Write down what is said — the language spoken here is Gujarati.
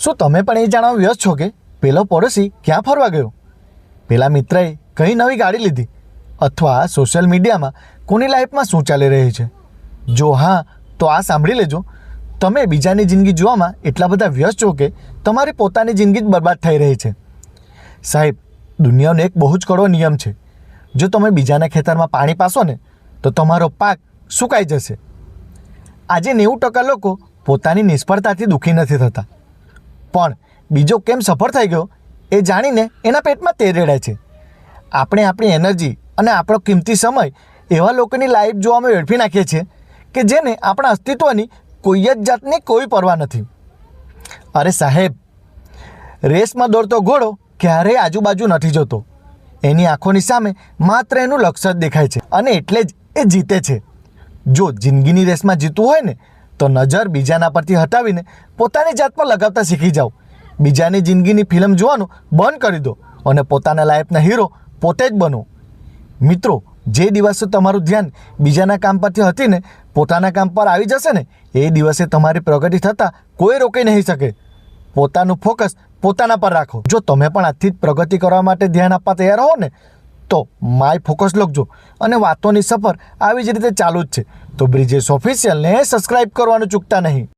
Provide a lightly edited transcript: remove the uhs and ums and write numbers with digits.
શું તમે પણ એ જાણવા વ્યસ્ત છો કે પેલો પડોશી ક્યાં ફરવા ગયો, પેલા મિત્રએ કઈ નવી ગાડી લીધી, અથવા સોશિયલ મીડિયામાં કોની લાઈફમાં શું ચાલી રહ્યું છે? જો હા, તો આ સાંભળી લેજો. તમે બીજાની જિંદગી જોવામાં એટલા બધા વ્યસ્ત છો કે તમારી પોતાની જિંદગી જ બરબાદ થઈ રહી છે. સાહેબ, દુનિયાનો એક બહુ જ કડવો નિયમ છે. જો તમે બીજાના ખેતરમાં પાણી પાશો ને તો તમારો પાક સુકાઈ જશે. આજે 90% લોકો પોતાની નિષ્ફળતાથી દુઃખી નથી થતા, પણ બીજો કેમ સફળ થઈ ગયો એ જાણીને એના પેટમાં તેલ રેડાય છે. આપણે આપણી એનર્જી અને આપણો કિંમતી સમય એવા લોકોની લાઈફ જોવામાં વેડફી નાખીએ છીએ કે જેને આપણા અસ્તિત્વની કોઈ જ જાતની કોઈ પરવા નથી. અરે સાહેબ, રેસમાં દોડતો ઘોડો ક્યારેય આજુબાજુ નથી જોતો. એની આંખોની સામે માત્ર એનું લક્ષ્ય જ દેખાય છે અને એટલે જ એ જીતે છે. જો જિંદગીની રેસમાં જીતવું હોય ને તો નજર બીજાના પરથી હટાવીને પોતાની જાત પર લગાવતા શીખી જાઓ. બીજાની જિંદગીની ફિલ્મ જોવાનું બંધ કરી દો અને પોતાના લાઈફના હીરો પોતે જ બનો. મિત્રો, જે દિવસે તમારું ધ્યાન બીજાના કામ પરથી હટીને પોતાના કામ પર આવી જશે ને એ દિવસે તમારી પ્રગતિ થતાં કોઈ રોકી નહીં શકે. પોતાનું ફોકસ પોતાના પર રાખો. જો તમે પણ આજથી જ પ્રગતિ કરવા માટે ધ્યાન આપવા તૈયાર હો ને તો માય ફોકસ લખજો અને વાતોની સફર આવી જ રીતે ચાલુ જ છે. તો બ્રિજેશ ઓફિશિયલને સબસ્ક્રાઈબ કરવાનું ચૂકતા નહીં.